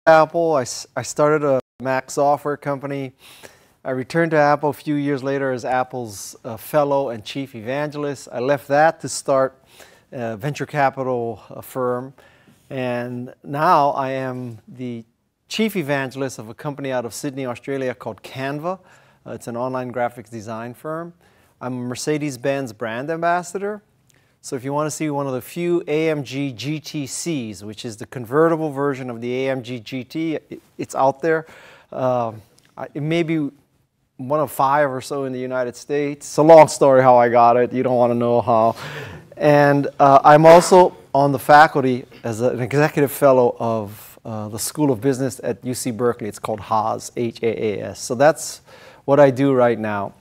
Apple. I started a Mac software company. I returned to Apple a few years later as Apple's fellow and chief evangelist. I left that to start a venture capital firm. And now I am the chief evangelist of a company out of Sydney, Australia called Canva. It's an online graphics design firm. I'm a Mercedes-Benz brand ambassador. So if you want to see one of the few AMG GTCs, which is the convertible version of the AMG GT, it's out there. It may be one of 5 or so in the United States. It's a long story how I got it. You don't want to know how. And I'm also on the faculty as an executive fellow of the School of Business at UC Berkeley. It's called HAAS, H-A-A-S. So that's what I do right now.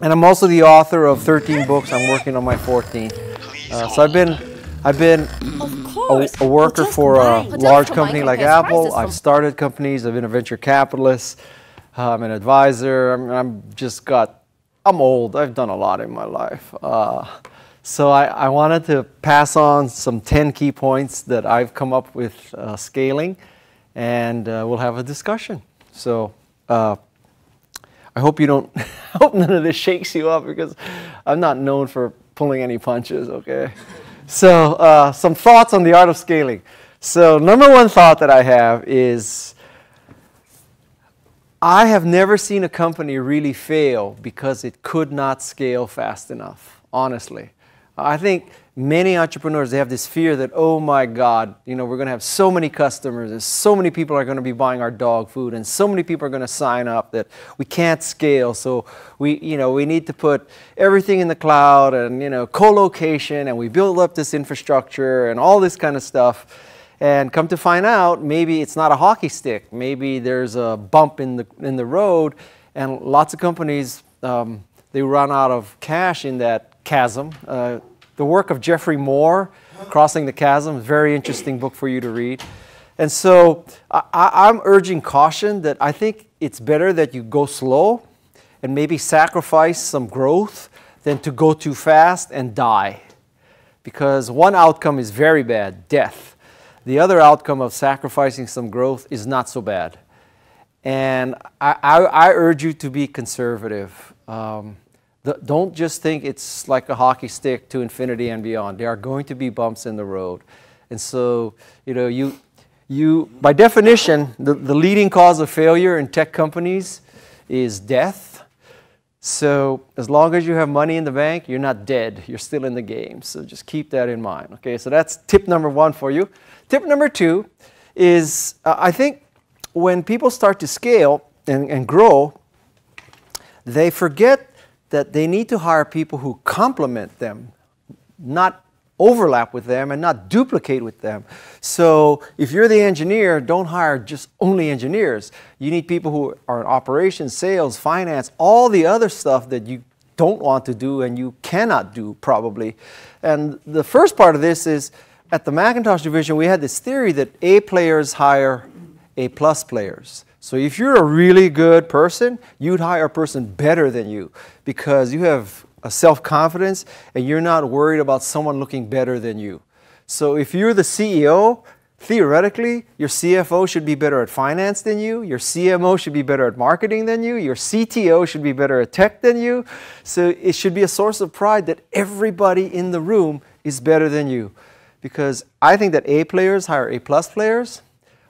And I'm also the author of 13 books. I'm working on my 14th. So I've been a worker for a large company like Apple. I've started companies. I've been a venture capitalist. I'm an advisor. I'm old. I've done a lot in my life. So I wanted to pass on some 10 key points that I've come up with scaling, and we'll have a discussion. So I hope you don't, I hope none of this shakes you up, because I'm not known for pulling any punches, okay? So some thoughts on the art of scaling. So number one thought that I have is I have never seen a company really fail because it could not scale fast enough, honestly. I think many entrepreneurs, they have this fear that, oh my God, we're going to have so many customers and so many people are going to be buying our dog food and so many people are going to sign up that we can't scale. So we need to put everything in the cloud and, co-location, and we build up this infrastructure and all this kind of stuff. And come to find out, maybe it's not a hockey stick. Maybe there's a bump in the road, and lots of companies, they run out of cash in that chasm. The work of Jeffrey Moore, Crossing the Chasm, is a very interesting book for you to read. And so I'm urging caution that I think it's better that you go slow and maybe sacrifice some growth than to go too fast and die. Because one outcome is very bad, death. The other outcome of sacrificing some growth is not so bad. And I urge you to be conservative. Don't just think it's like a hockey stick to infinity and beyond. There are going to be bumps in the road. And so, you by definition, the leading cause of failure in tech companies is death. So as long as you have money in the bank, you're not dead. You're still in the game. So just keep that in mind. Okay, so that's tip number 1 for you. Tip number 2 is, I think when people start to scale and grow, they forget that they need to hire people who complement them, not overlap with them and not duplicate with them. So if you're the engineer, don't hire just only engineers. You need people who are in operations, sales, finance, all the other stuff that you don't want to do and you cannot do probably. And the first part of this is, at the Macintosh division, we had this theory that A players hire A+ players. So if you're a really good person, you'd hire a person better than you because you have a self-confidence and you're not worried about someone looking better than you. So if you're the CEO, theoretically, your CFO should be better at finance than you, your CMO should be better at marketing than you, your CTO should be better at tech than you. So it should be a source of pride that everybody in the room is better than you. Because I think that A players hire A+ players.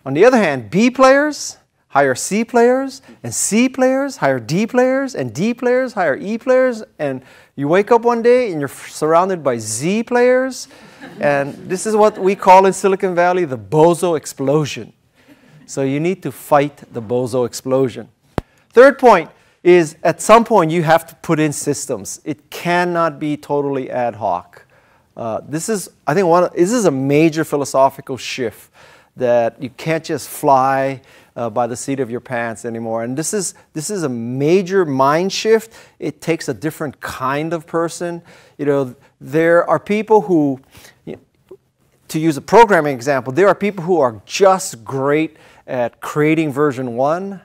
On the other hand, B players hire C players, and C players hire D players, and D players hire E players, and you wake up one day and you're surrounded by Z players, and this is what we call in Silicon Valley the bozo explosion. So you need to fight the bozo explosion. Third point is, at some point you have to put in systems. It cannot be totally ad hoc. This is, I think, this is a major philosophical shift, that you can't just fly by the seat of your pants anymore. And this is a major mind shift. It takes a different kind of person. There are people who, to use a programming example, there are people who are just great at creating version 1,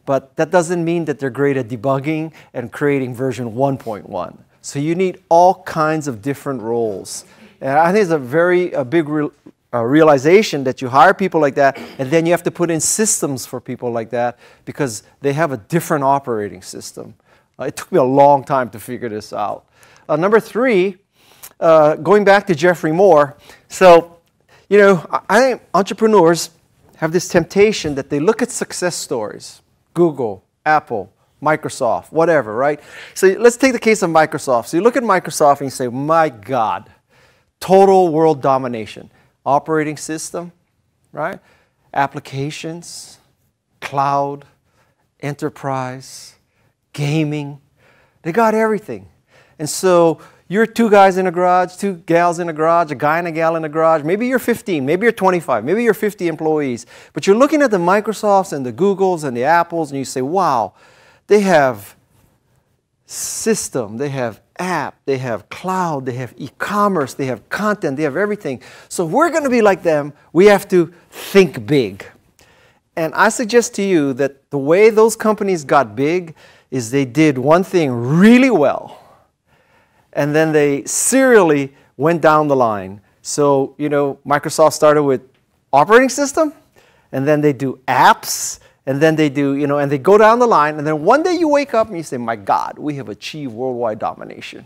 but that doesn't mean that they're great at debugging and creating version 1.1. So you need all kinds of different roles. And I think it's a big realization that you hire people like that, and then you have to put in systems for people like that because they have a different operating system. It took me a long time to figure this out. Number 3, going back to Jeffrey Moore. So, you know, I think entrepreneurs have this temptation that they look at success stories, Google, Apple, Microsoft, whatever, right? So let's take the case of Microsoft. So you look at Microsoft and you say, my God, total world domination. Operating system, right? Applications, cloud, enterprise, gaming. They got everything. And so you're 2 guys in a garage, 2 gals in a garage, a guy and a gal in a garage. Maybe you're 15, maybe you're 25, maybe you're 50 employees. But you're looking at the Microsofts and the Googles and the Apples and you say, wow, they have system, they have app, they have cloud, they have e-commerce, they have content, they have everything. So if we're going to be like them, we have to think big. And I suggest to you that the way those companies got big is they did one thing really well, and then they serially went down the line. So, you know, Microsoft started with operating system, and then they do apps, and then they do, you know, and they go down the line, and then one day you wake up and you say, my God, we have achieved worldwide domination.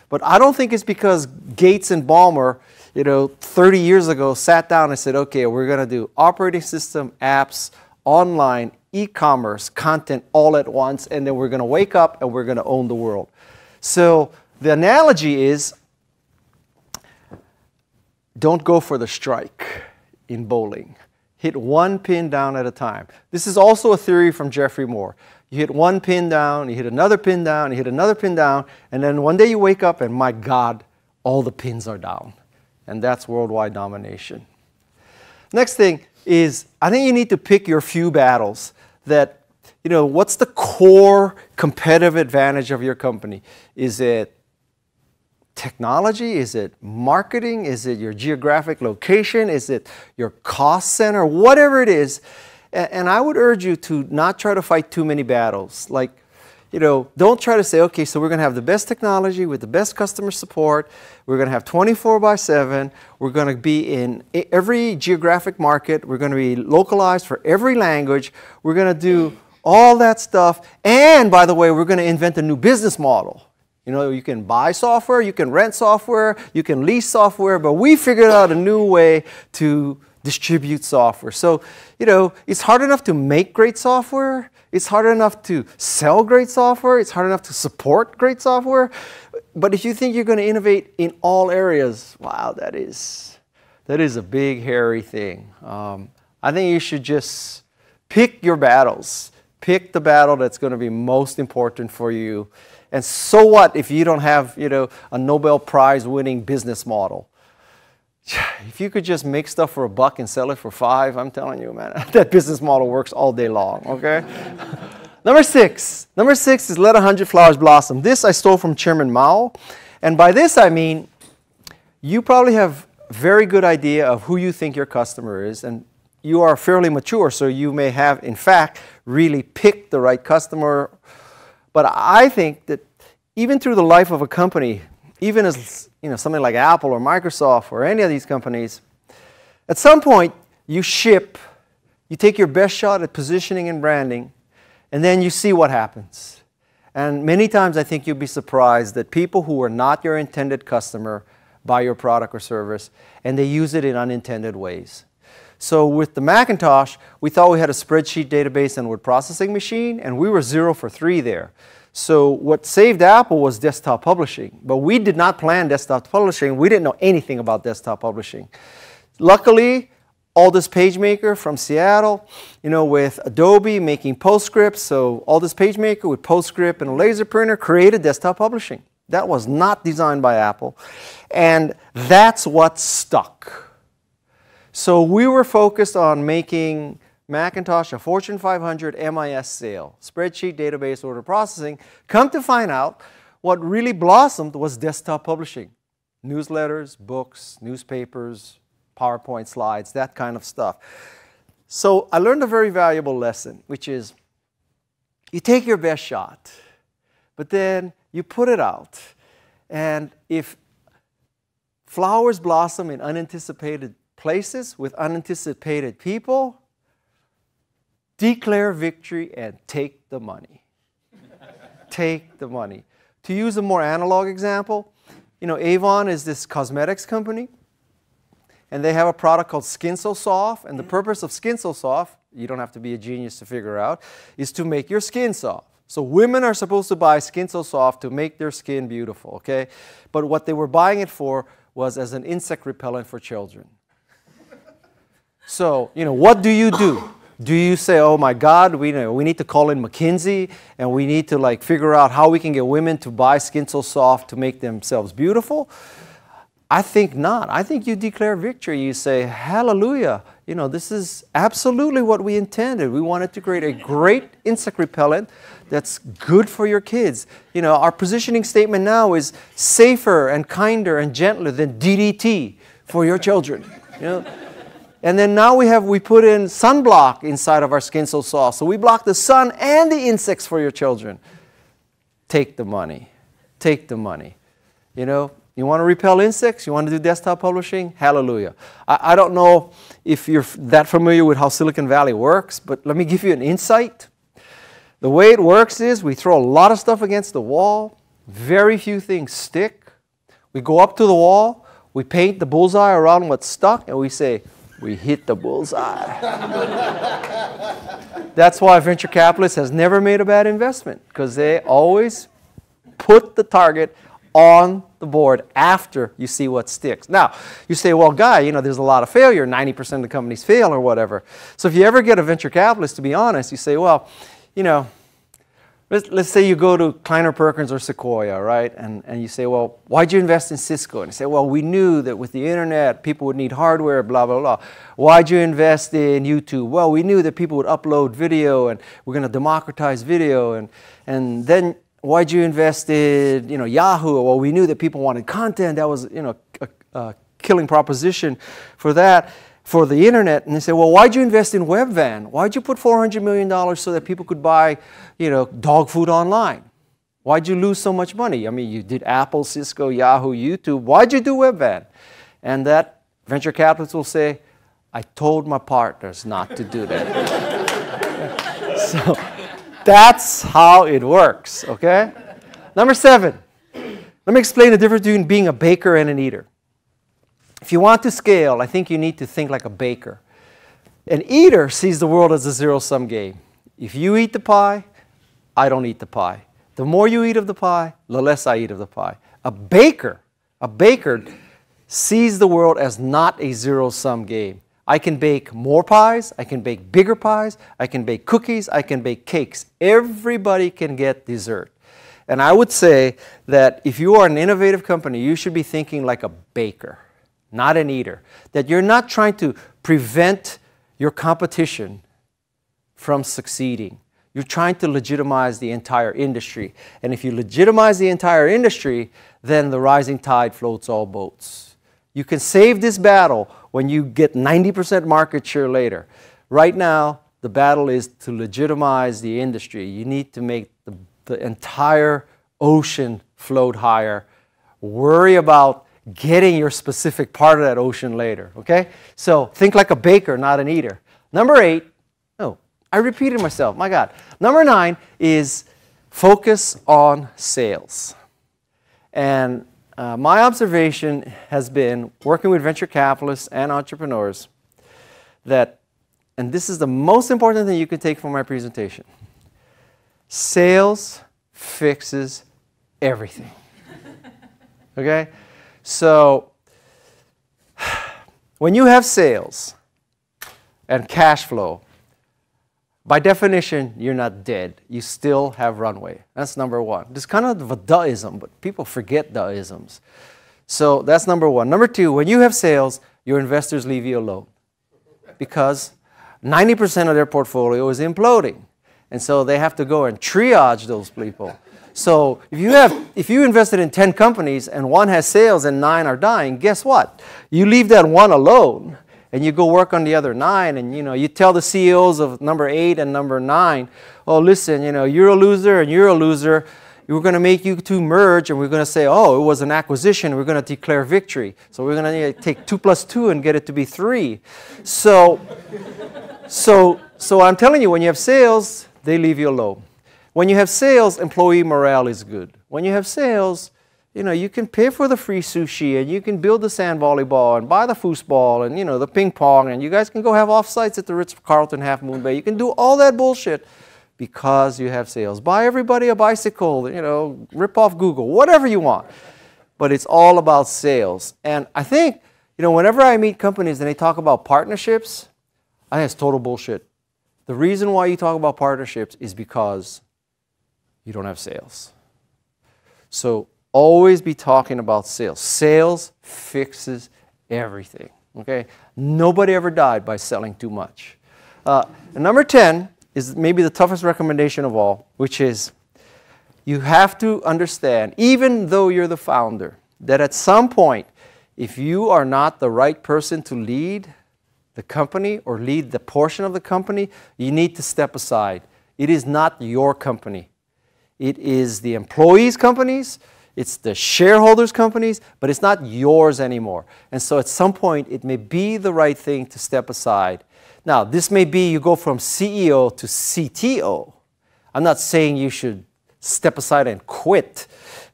But I don't think it's because Gates and Ballmer, you know, 30 years ago sat down and said, okay, we're going to do operating system, apps, online, e-commerce, content all at once, and then we're going to wake up and we're going to own the world. So the analogy is, don't go for the strike in bowling. Hit 1 pin down at a time. This is also a theory from Jeffrey Moore. You hit 1 pin down, you hit another pin down, you hit another pin down, and then one day you wake up and, my God, all the pins are down. And that's worldwide domination. Next thing is, I think you need to pick your few battles that, you know, what's the core competitive advantage of your company? Is it technology? Is it marketing? Is it your geographic location? Is it your cost center? Whatever it is. And I would urge you to not try to fight too many battles. Like, you know, don't try to say, okay, so we're going to have the best technology with the best customer support. We're going to have 24/7. We're going to be in every geographic market. We're going to be localized for every language. We're going to do all that stuff. And by the way, we're going to invent a new business model. You know, you can buy software, you can rent software, you can lease software, but we figured out a new way to distribute software. So, you know, it's hard enough to make great software. It's hard enough to sell great software. It's hard enough to support great software. But if you think you're going to innovate in all areas, wow, that is a big, hairy thing. I think you should just pick your battles. Pick the battle that's going to be most important for you. And so what if you don't have, you know, a Nobel Prize winning business model? If you could just make stuff for $1 and sell it for $5, I'm telling you, man, that business model works all day long, okay? Number 6 is let 100 flowers blossom. This I stole from Chairman Mao. And by this I mean, you probably have a very good idea of who you think your customer is, and you are fairly mature, so you may have, in fact, really picked the right customer. But I think that even through the life of a company, even as, you know, something like Apple or Microsoft or any of these companies, at some point you ship, you take your best shot at positioning and branding, and then you see what happens. And many times I think you'll be surprised that people who are not your intended customer buy your product or service, and they use it in unintended ways. So with the Macintosh, we thought we had a spreadsheet database and word processing machine, and we were 0 for 3 there. So what saved Apple was desktop publishing. But we did not plan desktop publishing. We didn't know anything about desktop publishing. Luckily, Aldous PageMaker from Seattle, you know, with Adobe making PostScript. So Aldous PageMaker with PostScript and a laser printer created desktop publishing. That was not designed by Apple. And that's what stuck. So we were focused on making Macintosh a Fortune 500 MIS sale, spreadsheet, database, order processing. Come to find out, what really blossomed was desktop publishing. Newsletters, books, newspapers, PowerPoint slides, that kind of stuff. So I learned a very valuable lesson, which is you take your best shot, but then you put it out. And if flowers blossom in unanticipated places with unanticipated people, declare victory and take the money. Take the money. To use a more analog example, you know, Avon is this cosmetics company, and they have a product called Skin So Soft, and the purpose of Skin So Soft, you don't have to be a genius to figure out, is to make your skin soft. So women are supposed to buy Skin So Soft to make their skin beautiful, okay? But what they were buying it for was as an insect repellent for children. So, you know, what do you do? Do you say, oh my God, we need to call in McKinsey and we need to like figure out how we can get women to buy Skin So Soft to make themselves beautiful? I think not. I think you declare victory. You say, hallelujah. You know, this is absolutely what we intended. We wanted to create a great insect repellent that's good for your kids. You know, our positioning statement now is safer and kinder and gentler than DDT for your children. You know? And then now we put in sunblock inside of our Skin So Soft. So we block the sun and the insects for your children. Take the money. Take the money. You know, you want to repel insects? You want to do desktop publishing? Hallelujah. I don't know if you're that familiar with how Silicon Valley works, but let me give you an insight. The way it works is we throw a lot of stuff against the wall. Very few things stick. We go up to the wall. We paint the bullseye around what's stuck, and we say, we hit the bullseye. That's why venture capitalists has never made a bad investment, because they always put the target on the board after you see what sticks. Now, you say, well, Guy, you know, there's a lot of failure. 90% of the companies fail or whatever. So if you ever get a venture capitalist, to be honest, you say, well, you know, let's say you go to Kleiner Perkins or Sequoia, right? And you say, well, why'd you invest in Cisco? And you say, well, we knew that with the internet, people would need hardware, blah, blah, blah. Why'd you invest in YouTube? Well, we knew that people would upload video, and we're going to democratize video. And then why'd you invest in, you know, Yahoo? Well, we knew that people wanted content. That was, you know, a killing proposition for that, for the internet. And they say, well, why'd you invest in Webvan? Why'd you put $400 million so that people could buy, you know, dog food online? Why'd you lose so much money? I mean, you did Apple, Cisco, Yahoo, YouTube. Why'd you do Webvan? And that venture capitalist will say, I told my partners not to do that. So that's how it works, okay? Number 7, let me explain the difference between being a baker and an eater. If you want to scale, I think you need to think like a baker. An eater sees the world as a zero-sum game. If you eat the pie, I don't eat the pie. The more you eat of the pie, the less I eat of the pie. A baker sees the world as not a zero-sum game. I can bake more pies, I can bake bigger pies, I can bake cookies, I can bake cakes. Everybody can get dessert. And I would say that if you are an innovative company, you should be thinking like a baker, not an eater. That you're not trying to prevent your competition from succeeding. You're trying to legitimize the entire industry. And if you legitimize the entire industry, then the rising tide floats all boats. You can save this battle when you get 90% market share later. Right now, the battle is to legitimize the industry. You need to make the entire ocean float higher. Worry about getting your specific part of that ocean later, okay? So think like a baker, not an eater. Number 8, no, I repeated myself, my God. Number 9 is focus on sales. And my observation has been, working with venture capitalists and entrepreneurs, that, and this is the most important thing you can take from my presentation, sales fixes everything. Okay? So, when you have sales and cash flow, by definition, you're not dead. You still have runway. That's number 1. It's kind of a duhism, but people forget duhisms. So that's number 1. Number 2, when you have sales, your investors leave you alone, because 90% of their portfolio is imploding. And so they have to go and triage those people. So if you invested in 10 companies and 1 has sales and 9 are dying, guess what? You leave that 1 alone, and you go work on the other 9, and you tell the CEOs of number 8 and number 9, oh, listen, you're a loser and you're a loser. we're going to make you two merge, and we're going to say, oh, it was an acquisition. We're going to declare victory. So we're going to take 2 + 2 and get it to be 3. So I'm telling you, when you have sales, they leave you alone. When you have sales, employee morale is good. When you have sales, you know, you can pay for the free sushi, and you can build the sand volleyball, and buy the foosball, and, you know, the ping pong, and you guys can go have offsites at the Ritz-Carlton Half Moon Bay. You can do all that bullshit because you have sales. Buy everybody a bicycle, you know, rip off Google, whatever you want. But it's all about sales. And I think, you know, whenever I meet companies and they talk about partnerships, I think it's total bullshit. The reason why you talk about partnerships is because you don't have sales. So always be talking about sales. Sales fixes everything, okay? Nobody ever died by selling too much. And number 10 is maybe the toughest recommendation of all, which is you have to understand, even though you're the founder, that at some point, if you are not the right person to lead the company or lead the portion of the company, you need to step aside. It is not your company. It is the employees' companies, it's the shareholders' companies, but it's not yours anymore. And so at some point, it may be the right thing to step aside. Now, this may be you go from CEO to CTO. I'm not saying you should step aside and quit,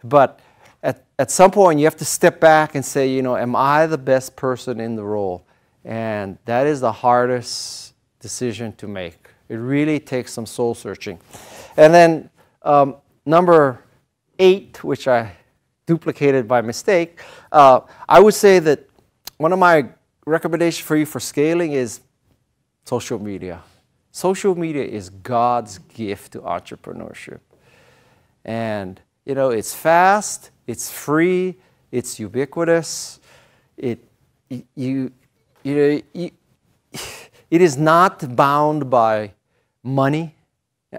but at some point, you have to step back and say, you know, am I the best person in the role? And that is the hardest decision to make. It really takes some soul searching. And then number 8, which I duplicated by mistake, I would say that one of my recommendations for you for scaling is social media. Social media is God's gift to entrepreneurship. And, you know, it's fast, it's free, it's ubiquitous. It is not bound by money.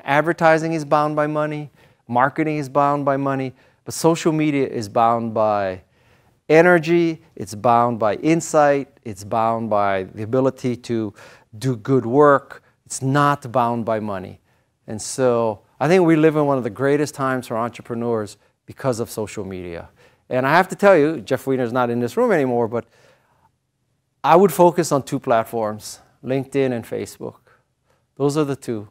Advertising is bound by money. Marketing is bound by money. But social media is bound by energy. It's bound by insight. It's bound by the ability to do good work. It's not bound by money. And so I think we live in one of the greatest times for entrepreneurs because of social media. And I have to tell you, Jeff Wiener's not in this room anymore, but I would focus on 2 platforms, LinkedIn and Facebook. Those are the 2.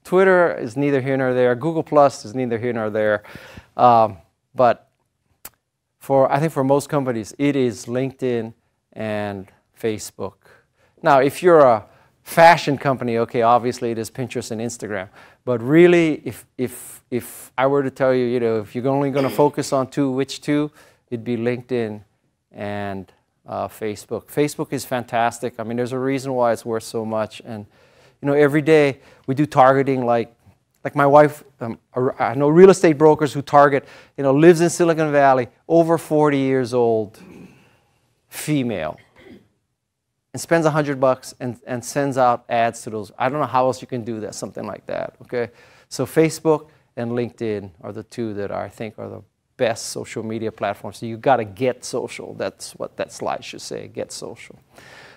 Twitter is neither here nor there. Google Plus is neither here nor there. But I think for most companies, it is LinkedIn and Facebook. Now, if you're a fashion company, okay, obviously it is Pinterest and Instagram. But really, if I were to tell you, you know, if you're only going to focus on 2, which 2? It'd be LinkedIn and Facebook. Facebook is fantastic. I mean, there's a reason why it's worth so much. And, you know, every day we do targeting like my wife, I know real estate brokers who target, you know, lives in Silicon Valley, over 40 years old, female, and spends $100 and sends out ads to those. I don't know how else you can do that, something like that, okay? So Facebook and LinkedIn are the 2 that I think are the best social media platforms. So you got to get social. That's what that slide should say, get social.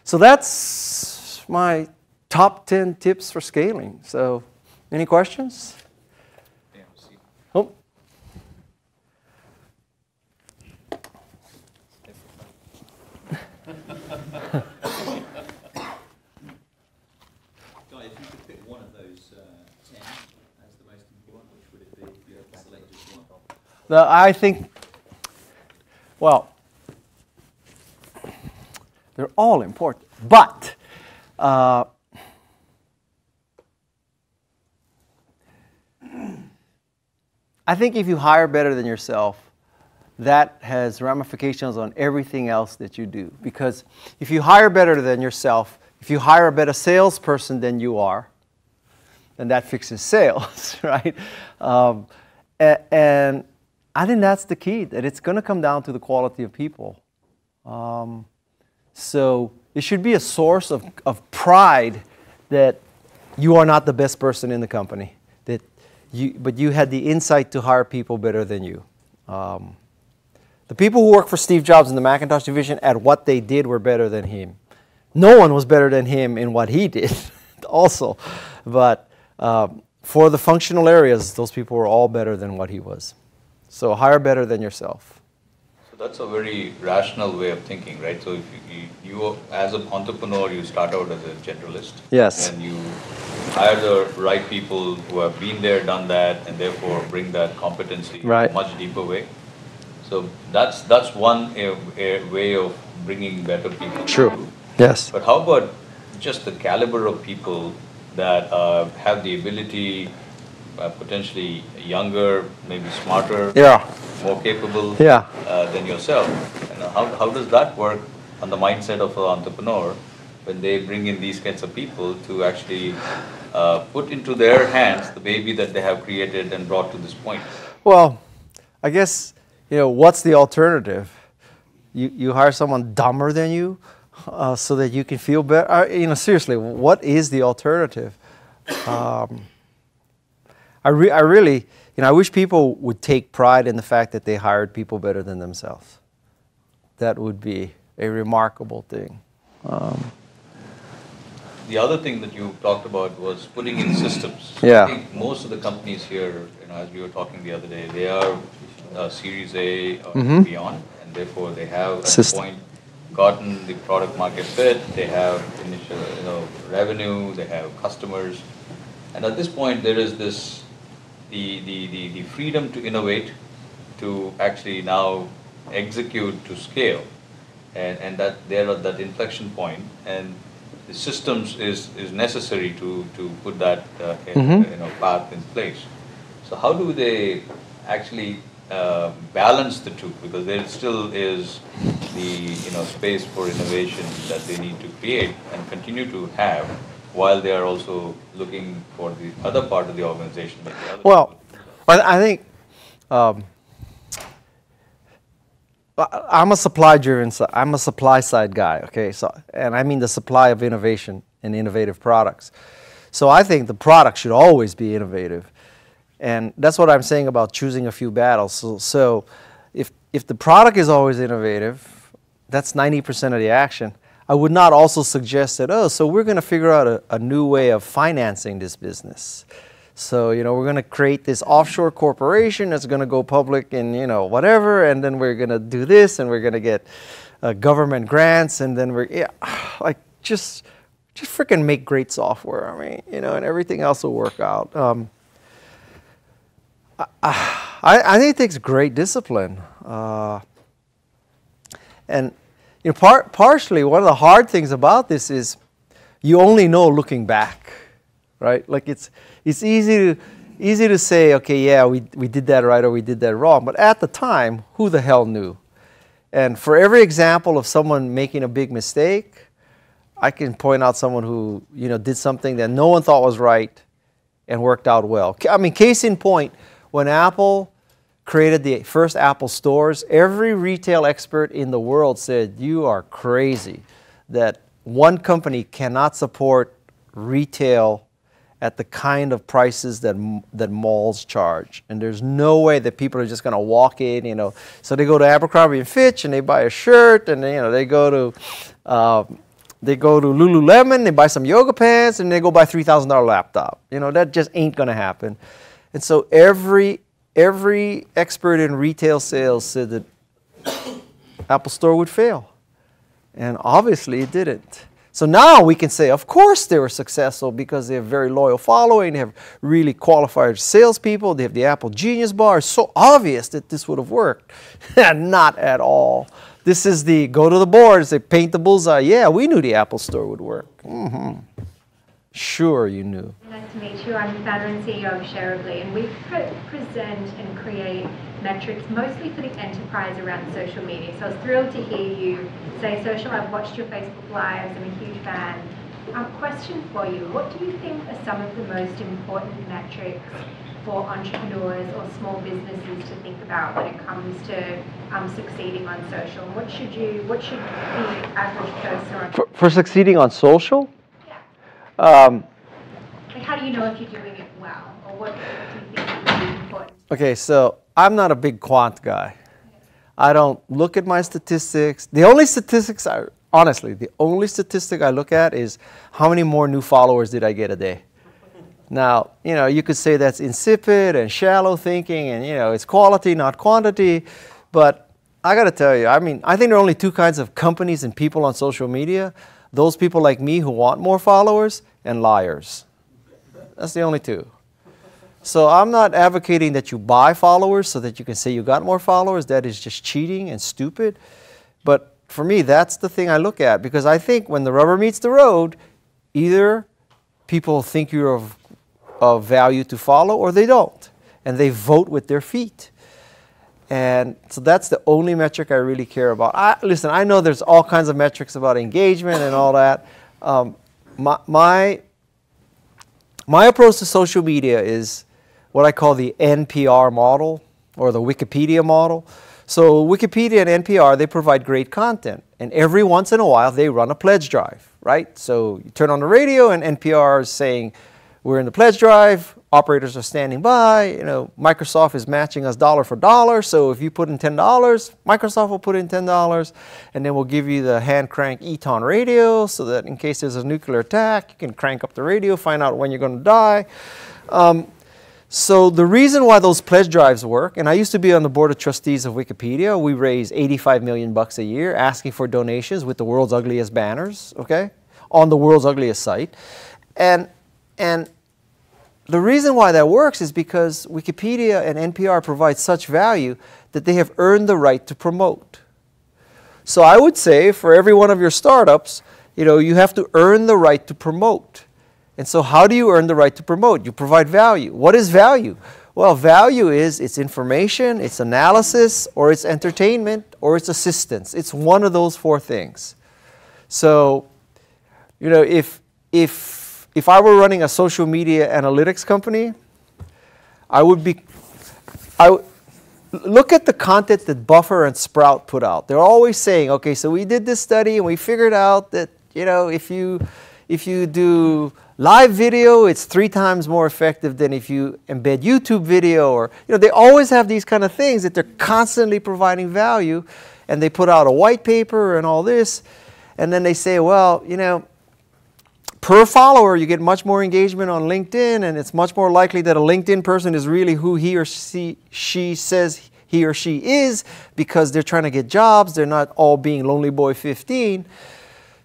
So that's my top 10 tips for scaling. So any questions? Oh. Guy, if you could pick one of those 10 as the most important, which would it be if you had to select just one? I think, well, they're all important, but I think if you hire better than yourself, that has ramifications on everything else that you do. Because if you hire better than yourself, if you hire a better salesperson than you are, then that fixes sales, right? And I think that's the key, that it's going to come down to the quality of people. So it should be a source of pride that you are not the best person in the company, but you had the insight to hire people better than you. The people who worked for Steve Jobs in the Macintosh division at what they did were better than him. No one was better than him in what he did also. But for the functional areas, those people were all better than what he was. So hire better than yourself. So that's a very rational way of thinking, right? So if you as an entrepreneur, you start out as a generalist. Yes. And you hire the right people who have been there, done that, and therefore bring that competency in a much deeper way. So that's one a way of bringing better people. True. Yes. But how about just the caliber of people that have the ability, potentially younger, maybe smarter, more capable than yourself? And how does that work on the mindset of an entrepreneur when they bring in these kinds of people to actually put into their hands the baby that they have created and brought to this point? Well, I guess, what's the alternative? You hire someone dumber than you so that you can feel better? Seriously, what is the alternative? I really, I wish people would take pride in the fact that they hired people better than themselves. That would be a remarkable thing. The other thing that you talked about was putting in systems. Yeah. I think most of the companies here, as we were talking the other day, they are Series A or beyond, and therefore they have at this point gotten the product market fit. They have initial, revenue. They have customers, and at this point there is this the freedom to innovate, to actually now execute to scale, and that they're at that inflection point, and the systems is necessary to put that path in place. So how do they actually balance the two? Because there still is the space for innovation that they need to create and continue to have, while they are also looking for the other part of the organization. Well, I think I'm a supply-driven. I'm a supply-side guy. Okay, and I mean the supply of innovation and innovative products. So I think the product should always be innovative, and that's what I'm saying about choosing a few battles. So if the product is always innovative, that's 90% of the action. I would not also suggest that, so we're going to figure out a new way of financing this business. So, we're going to create this offshore corporation that's going to go public and, whatever, and then we're going to do this, and we're going to get government grants, and then just freaking make great software. I mean, and everything else will work out. I think it takes great discipline. And partially, one of the hard things about this is you only know looking back, right? Like it's easy to say, okay, yeah, we did that right or we did that wrong. But at the time, who the hell knew? And for every example of someone making a big mistake, I can point out someone who did something that no one thought was right and worked out well. I mean, case in point, when Apple created the first Apple stores, every retail expert in the world said, you are crazy that one company cannot support retail at the kind of prices that malls charge. And there's no way that people are just going to walk in, So they go to Abercrombie and Fitch and they buy a shirt, and they go to Lululemon, they buy some yoga pants, and they go buy $3,000 laptop. That just ain't going to happen. And so every expert in retail sales said that Apple Store would fail. And obviously it didn't. So now we can say, of course they were successful because they have very loyal following, they have really qualified salespeople, they have the Apple Genius Bar. It's so obvious that this would have worked. Not at all. This is the go to the board, say paint the bullseye. Yeah, we knew the Apple Store would work. Sure you knew. Nice to meet you. I'm the founder and CEO of Shareably, and we present and create metrics mostly for the enterprise around social media. So I was thrilled to hear you say social. I've watched your Facebook Lives. I'm a huge fan. Question for you. What do you think are some of the most important metrics for entrepreneurs or small businesses to think about when it comes to succeeding on social? What should the average person... For succeeding on social? Like, how do you know if you're doing it well, or what do you think is really important? Okay, so I'm not a big quant guy. I don't look at my statistics. The only statistic I look at is how many more new followers did I get a day. Now, you could say that's insipid and shallow thinking and, it's quality, not quantity. But I got to tell you, I think there are only two kinds of companies and people on social media. Those people like me who want more followers and liars. That's the only two. So I'm not advocating that you buy followers so that you can say you got more followers. That is just cheating and stupid. But for me, that's the thing I look at, because I think when the rubber meets the road, either people think you're of value to follow or they don't. And they vote with their feet. And so that's the only metric I really care about. Listen, I know there's all kinds of metrics about engagement and all that. My approach to social media is what I call the NPR model, or the Wikipedia model. So Wikipedia and NPR, they provide great content. And every once in a while, they run a pledge drive, right? So you turn on the radio and NPR is saying, we're in the pledge drive, operators are standing by, Microsoft is matching us dollar for dollar. So if you put in $10, Microsoft will put in $10, and then we'll give you the hand crank Eton radio so that in case there's a nuclear attack, you can crank up the radio, find out when you're going to die. So the reason why those pledge drives work, and I used to be on the board of trustees of Wikipedia. We raise $85 million a year asking for donations with the world's ugliest banners, okay, on the world's ugliest site. And the reason why that works is because Wikipedia and NPR provide such value that they have earned the right to promote. So I would say for every one of your startups, you have to earn the right to promote. And so how do you earn the right to promote? You provide value. What is value? Well, value is it's information, it's analysis, or it's entertainment, or it's assistance. It's one of those four things. So, if I were running a social media analytics company, I would look at the content that Buffer and Sprout put out. They're always saying, okay, so we did this study and we figured out that, if you do live video, it's 3 times more effective than if you embed YouTube video. Or, they always have these kind of things that they're constantly providing value, and they put out a white paper and all this, and then they say, well, per follower, you get much more engagement on LinkedIn, and it's much more likely that a LinkedIn person is really who he or she says he or she is, because they're trying to get jobs. They're not all being lonely boy 15.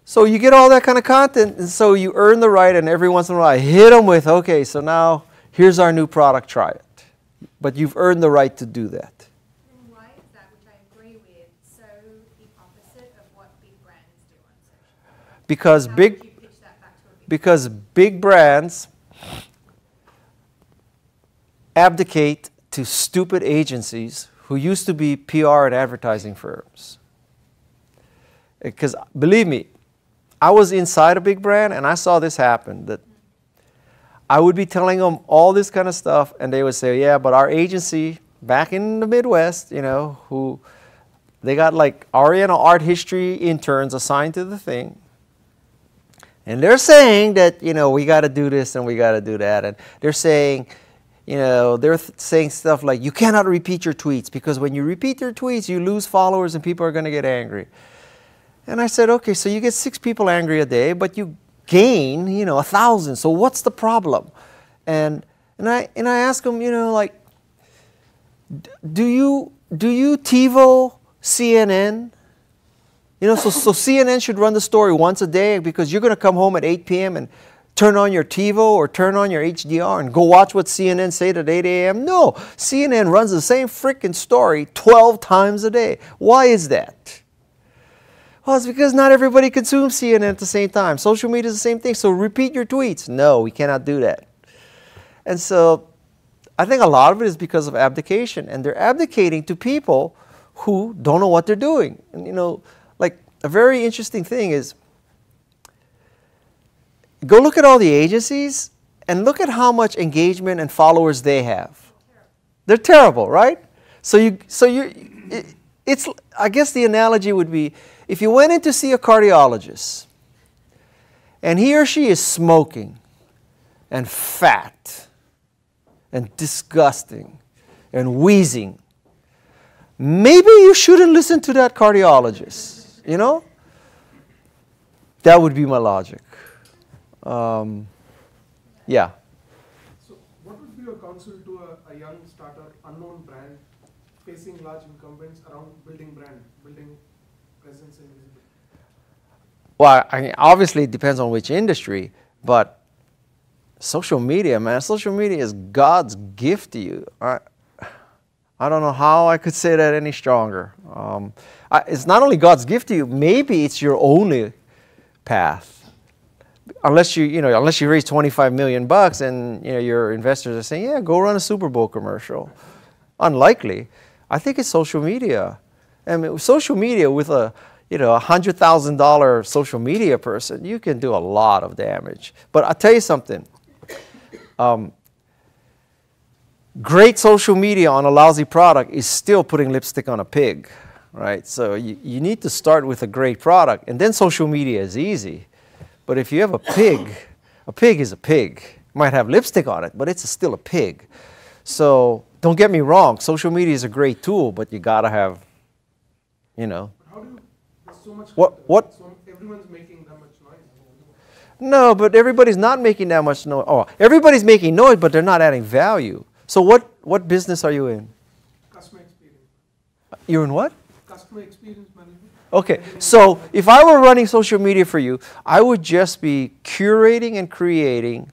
So you get all that kind of content, and so you earn the right, and every once in a while I hit them with, okay, so now here's our new product, try it. But you've earned the right to do that. And why is that, which I agree with, so the opposite of what big brands do on social media? Because big brands abdicate to stupid agencies who used to be PR and advertising firms. Because believe me, I was inside a big brand and I saw this happen, that I would be telling them all this kind of stuff and they would say, yeah, but our agency back in the Midwest, who they got like Oriental art history interns assigned to the thing. And they're saying that, we got to do this and we got to do that. And they're saying, they're saying stuff like, you cannot repeat your tweets because when you repeat your tweets, you lose followers and people are going to get angry. And I said, okay, so you get 6 people angry a day, but you gain, 1,000. So what's the problem? And I ask them, like, do you TiVo CNN? So CNN should run the story once a day because you're going to come home at 8 p.m. and turn on your TiVo or turn on your HDR and go watch what CNN said at 8 a.m. No, CNN runs the same freaking story 12 times a day. Why is that? Well, it's because not everybody consumes CNN at the same time. Social media is the same thing, so repeat your tweets. No, we cannot do that. And so I think a lot of it is because of abdication, and they're abdicating to people who don't know what they're doing. And like a very interesting thing is, go look at all the agencies and look at how much engagement and followers they have. They're terrible, right? I guess the analogy would be, if you went in to see a cardiologist and he or she is smoking and fat and disgusting and wheezing, maybe you shouldn't listen to that cardiologist, That would be my logic. Yeah. your counsel to a young startup, unknown brand, facing large incumbents around building brand, building presence and visibility? Well, I mean, obviously it depends on which industry, but social media, man, social media is God's gift to you. I don't know how I could say that any stronger. It's not only God's gift to you, maybe it's your only path. Unless you raise 25 million bucks and your investors are saying, yeah, go run a Super Bowl commercial. Unlikely. I think it's social media. I mean, social media with a $100,000 social media person, you can do a lot of damage. But I'll tell you something. Great social media on a lousy product is still putting lipstick on a pig, right? So you need to start with a great product, and then social media is easy. But if you have a pig is a pig. It might have lipstick on it, but it's still a pig. So don't get me wrong, social media is a great tool, but you gotta have, How do you, there's so much what? So everyone's making that much noise. No, but everybody's not making that much noise. Oh, everybody's making noise, but they're not adding value. So what business are you in? Customer experience. You're in what? Customer experience management. Okay, so if I were running social media for you, I would just be curating and creating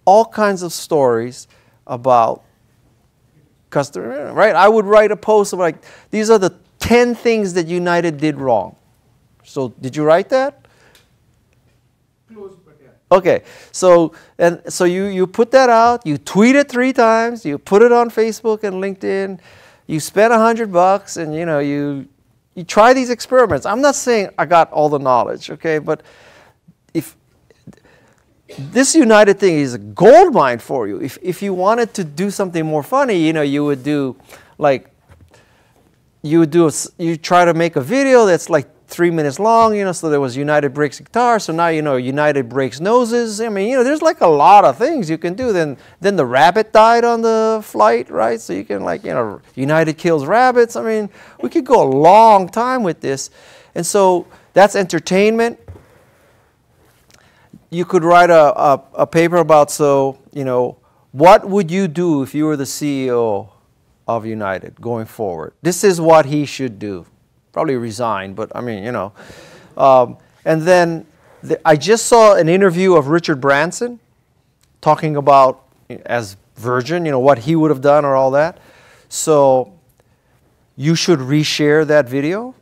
all kinds of stories about customer, right? I would write a post of like, these are the 10 things that United did wrong. So did you write that? Close, but yeah. Okay, so you put that out, you tweet it 3 times, you put it on Facebook and LinkedIn, you spend $100 and you try these experiments. I'm not saying I got all the knowledge, okay, but if this United thing is a gold mine for you. If you wanted to do something more funny, you would do like you try to make a video that's like 3 minutes long, so there was United breaks guitar, so now United breaks noses. I mean, there's like a lot of things you can do. Then the rabbit died on the flight, right? So you can United kills rabbits. I mean, we could go a long time with this. And so that's entertainment. You could write a paper about, what would you do if you were the CEO of United going forward? This is what he should do. Probably resign, but I mean, and then I just saw an interview of Richard Branson talking about, as Virgin, what he would have done or all that. So you should reshare that video.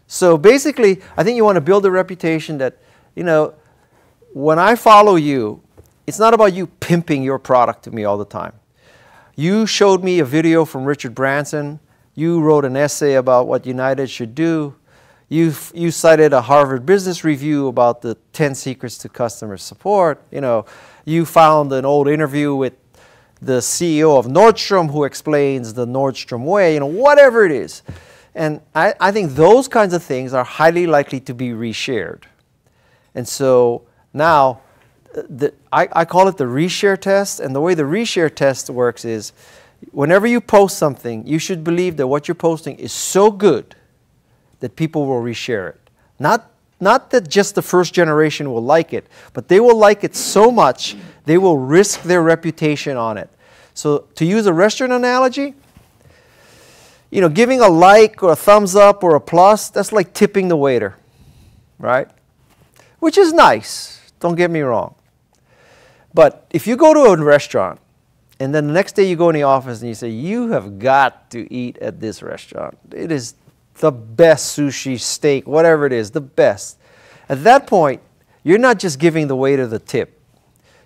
So basically, I think you want to build a reputation that, when I follow you, it's not about you pimping your product to me all the time. You showed me a video from Richard Branson. You wrote an essay about what United should do. You cited a Harvard Business Review about the 10 secrets to customer support. You found an old interview with the CEO of Nordstrom who explains the Nordstrom way, whatever it is. And I think those kinds of things are highly likely to be reshared. And so now, I call it the reshare test. And the way the reshare test works is, whenever you post something, you should believe that what you're posting is so good that people will reshare it. Not that just the first generation will like it, but they will like it so much, they will risk their reputation on it. So to use a restaurant analogy, giving a like or a thumbs up or a plus, that's like tipping the waiter, right? Which is nice, don't get me wrong. But if you go to a restaurant, and then the next day you go in the office and you say, you have got to eat at this restaurant. It is the best sushi, steak, whatever it is, the best. At that point, you're not just giving the waiter the tip.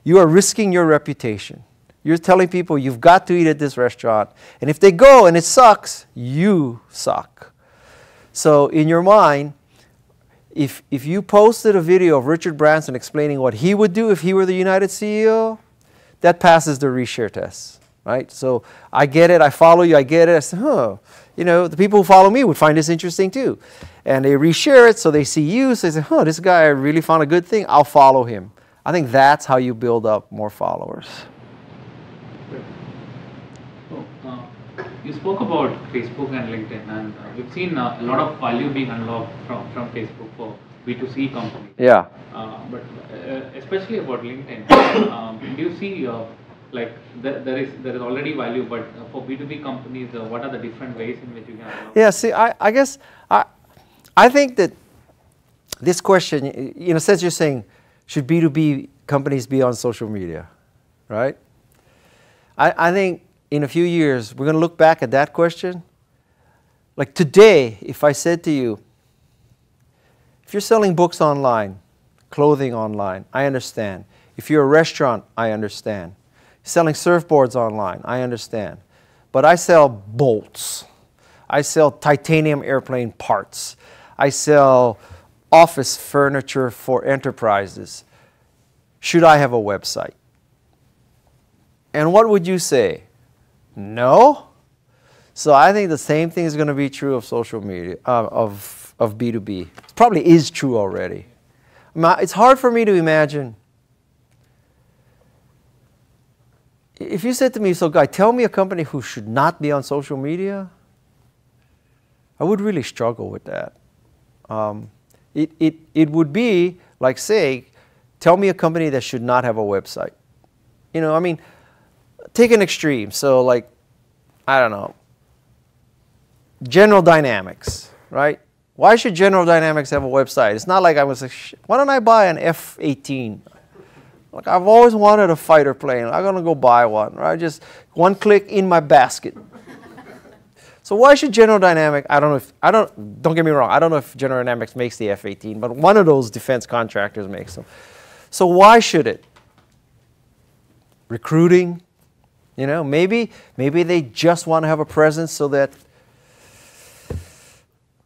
You are risking your reputation. You're telling people you've got to eat at this restaurant. And if they go and it sucks, you suck. So in your mind, if you posted a video of Richard Branson explaining what he would do if he were the United CEO, that passes the reshare test, right? So I get it, I follow you, I get it. I say, the people who follow me would find this interesting too. And they reshare it, so they see you, so they say, this guy really found a good thing, I'll follow him. I think that's how you build up more followers. So, you spoke about Facebook and LinkedIn, and we've seen a lot of value being unlocked from Facebook for B2C companies. Yeah. But especially about LinkedIn, do you see Like there is already value, but for B2B companies, what are the different ways in which you can unlock? Yeah, see, I guess I think that this question, in a sense, you're saying, should B2B companies be on social media, right? I think in a few years, we're going to look back at that question. Like today, if I said to you, if you're selling books online, clothing online, I understand. If you're a restaurant, I understand. Selling surfboards online, I understand. But I sell bolts. I sell titanium airplane parts. I sell office furniture for enterprises. Should I have a website? And what would you say? No? So I think the same thing is going to be true of social media, of B2B. It probably is true already. It's hard for me to imagine. If you said to me, so Guy, tell me a company who should not be on social media, I would really struggle with that. It would be like, say, tell me a company that should not have a website. You know, I mean, take an extreme. So like, I don't know, General Dynamics, right? Why should General Dynamics have a website? It's not like I was like, why don't I buy an F-18? Like, I've always wanted a fighter plane. I'm going to go buy one, right? Just one click in my basket. So why should General Dynamics, don't get me wrong, I don't know if General Dynamics makes the F-18, but one of those defense contractors makes them. So why should it? Recruiting, you know, maybe they just want to have a presence so that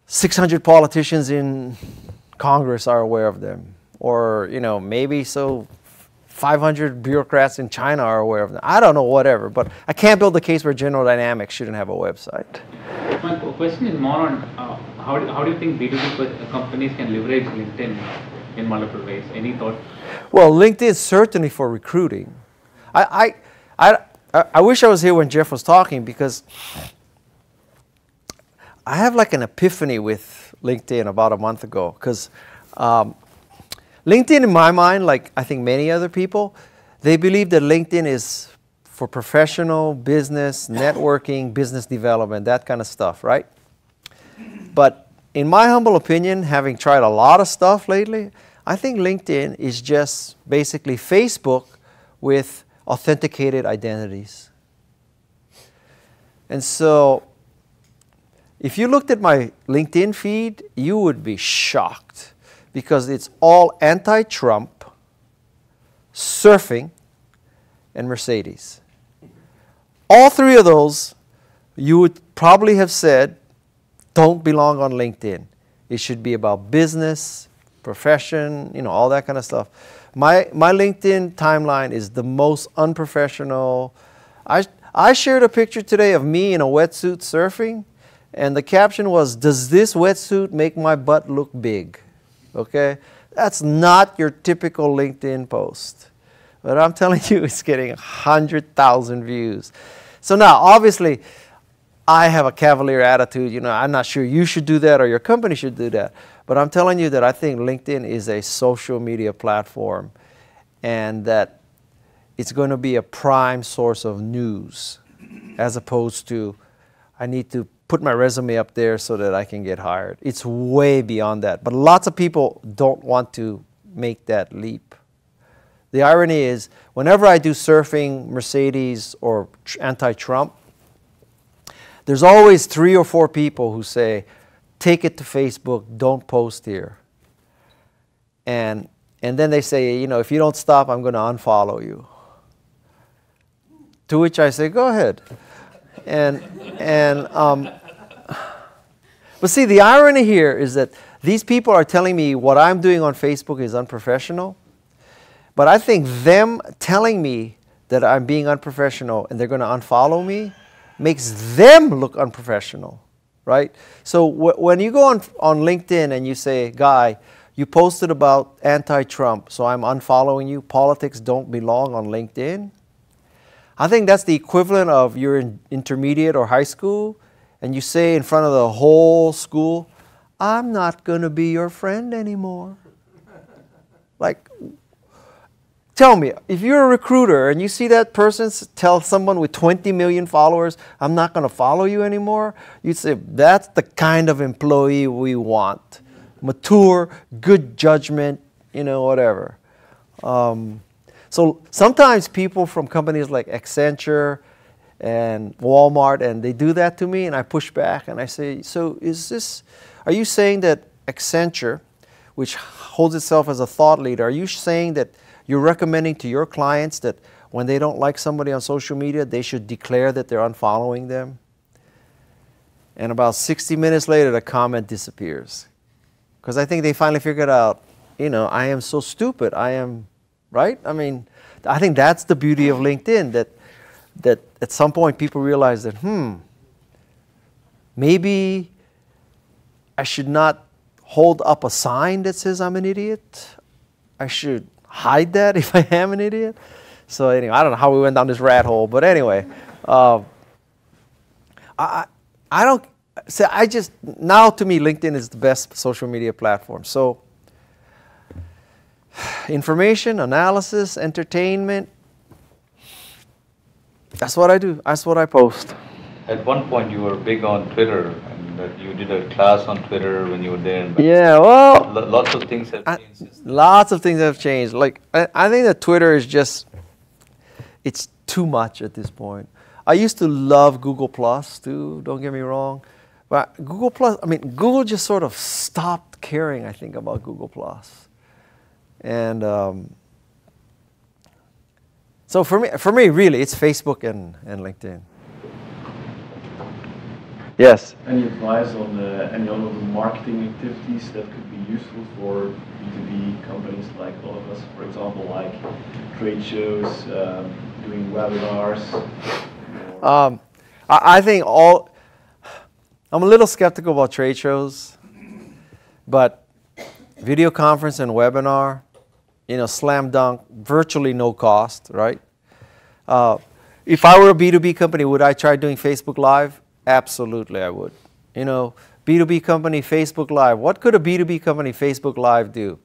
600 politicians in Congress are aware of them. Or, you know, maybe so 500 bureaucrats in China are aware of them. I don't know, whatever. But I can't build a case where General Dynamics shouldn't have a website. My question is more on how do you think B2B companies can leverage LinkedIn in multiple ways? Any thought? Well, LinkedIn is certainly for recruiting. I wish I was here when Jeff was talking, because I have like an epiphany with LinkedIn about a month ago. Because LinkedIn, in my mind, like I think many other people, they believe that LinkedIn is for professional, business, networking, business development, that kind of stuff, right? But in my humble opinion, having tried a lot of stuff lately, I think LinkedIn is just basically Facebook with authenticated identities. And so if you looked at my LinkedIn feed, you would be shocked, because it's all anti-Trump, surfing, and Mercedes. All three of those, you would probably have said, don't belong on LinkedIn. It should be about business, profession, you know, all that kind of stuff. My LinkedIn timeline is the most unprofessional. I shared a picture today of me in a wetsuit surfing, and the caption was, does this wetsuit make my butt look big? Okay? That's not your typical LinkedIn post. But I'm telling you, it's getting 100,000 views. So now, obviously, I have a cavalier attitude. You know, I'm not sure you should do that or your company should do that. But I'm telling you that I think LinkedIn is a social media platform, and that it's going to be a prime source of news, as opposed to I need to put my resume up there so that I can get hired. It's way beyond that. But lots of people don't want to make that leap. The irony is, whenever I do surfing, Mercedes, or anti-Trump, there's always 3 or 4 people who say, take it to Facebook, don't post here. And then they say, you know, if you don't stop, I'm going to unfollow you. To which I say, go ahead. But see, the irony here is that these people are telling me what I'm doing on Facebook is unprofessional. But I think them telling me that I'm being unprofessional and they're going to unfollow me makes them look unprofessional, right? So when you go on LinkedIn and you say, Guy, you posted about anti-Trump, so I'm unfollowing you, politics don't belong on LinkedIn. I think that's the equivalent of you're in intermediate or high school, and you say in front of the whole school, I'm not going to be your friend anymore. Like, tell me, if you're a recruiter and you see that person tell someone with 20 million followers, I'm not going to follow you anymore, you'd say, that's the kind of employee we want. Mature, good judgment, you know, whatever. So sometimes people from companies like Accenture and Walmart, and they do that to me, and I push back and I say, so are you saying that Accenture, which holds itself as a thought leader, are you saying that you're recommending to your clients that when they don't like somebody on social media, they should declare that they're unfollowing them? And about 60 minutes later, the comment disappears. Because I think they finally figured out, you know, I am so stupid, right? I mean, I think that's the beauty of LinkedIn, that at some point people realize that, maybe I should not hold up a sign that says I'm an idiot. I should hide that if I am an idiot. So anyway, I don't know how we went down this rat hole, but anyway, I don't say, now to me, LinkedIn is the best social media platform. So information, analysis, entertainment, that's what I do. That's what I post. At one point, you were big on Twitter, and that you did a class on Twitter when you were there. Yeah, well, Lots of things have changed since then. Lots of things have changed. Like, I think that Twitter is just, it's too much at this point. I used to love Google Plus too, don't get me wrong. But Google Plus, I mean, Google just sort of stopped caring, I think, about Google Plus. And so for me, really, it's Facebook and LinkedIn. Yes? Any advice on any other marketing activities that could be useful for B2B companies like all of us? For example, like trade shows, doing webinars? I think I'm a little skeptical about trade shows, but video conference and webinar, you know, slam dunk, virtually no cost, right? If I were a B2B company, would I try doing Facebook Live? Absolutely, I would. You know, B2B company, Facebook Live. What could a B2B company Facebook Live do?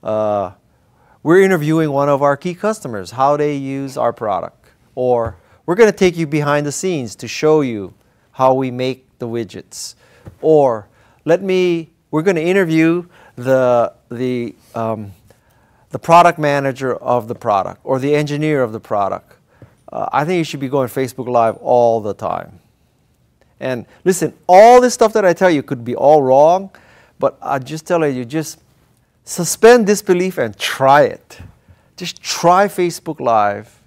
We're interviewing one of our key customers, how they use our product. Or we're going to take you behind the scenes to show you how we make the widgets. Or we're going to interview the product manager of the product or the engineer of the product. I think you should be going Facebook Live all the time. And listen, all this stuff that I tell you could be all wrong, but I'm just telling you, just suspend disbelief and try it. Just try Facebook Live.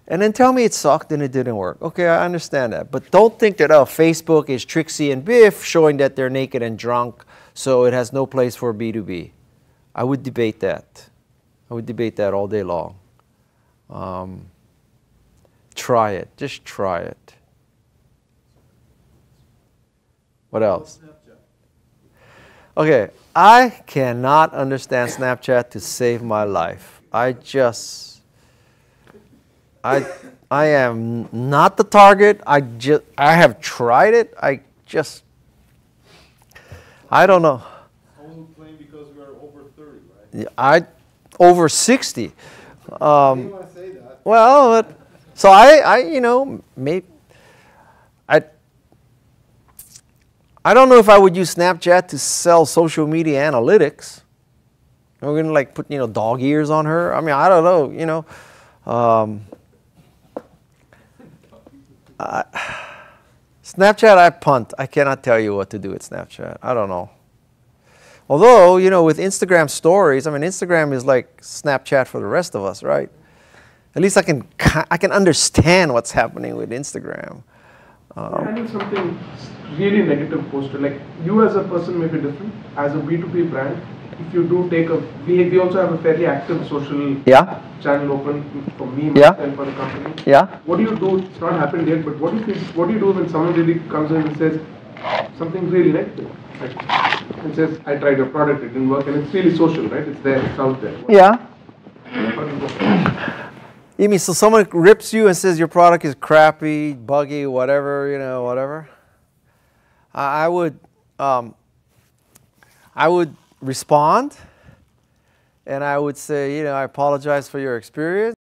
And then tell me it sucked and it didn't work. Okay, I understand that. But don't think that, oh, Facebook is Trixie and Biff showing that they're naked and drunk, so it has no place for B2B. I would debate that. I would debate that all day long. Try it. Just try it. What else? Okay, I cannot understand Snapchat to save my life. I am not the target. I have tried it. I don't know. Only playing because we are over 30, right? Over 60. I didn't want to say that. Well, so you know, maybe I don't know if I would use Snapchat to sell social media analytics. We're going to like put, you know, dog ears on her. I mean, I don't know, you know. Snapchat, I punt. I cannot tell you what to do with Snapchat. I don't know. Although, you know, with Instagram stories, I mean, Instagram is like Snapchat for the rest of us, right? At least I can understand what's happening with Instagram. Handle something really negative posted, like you as a person may be different. As a B2B brand, if you do take we also have a fairly active social channel open for me and for the company. Yeah. What do you do? It's not happened yet, but what do you do when someone really comes in and says something really negative? Like, and says, I tried your product, it didn't work, and it's really social, right? It's there, it's out there. You mean, so someone rips you and says your product is crappy, buggy, whatever, you know, whatever? I would respond And I would say, I apologize for your experience.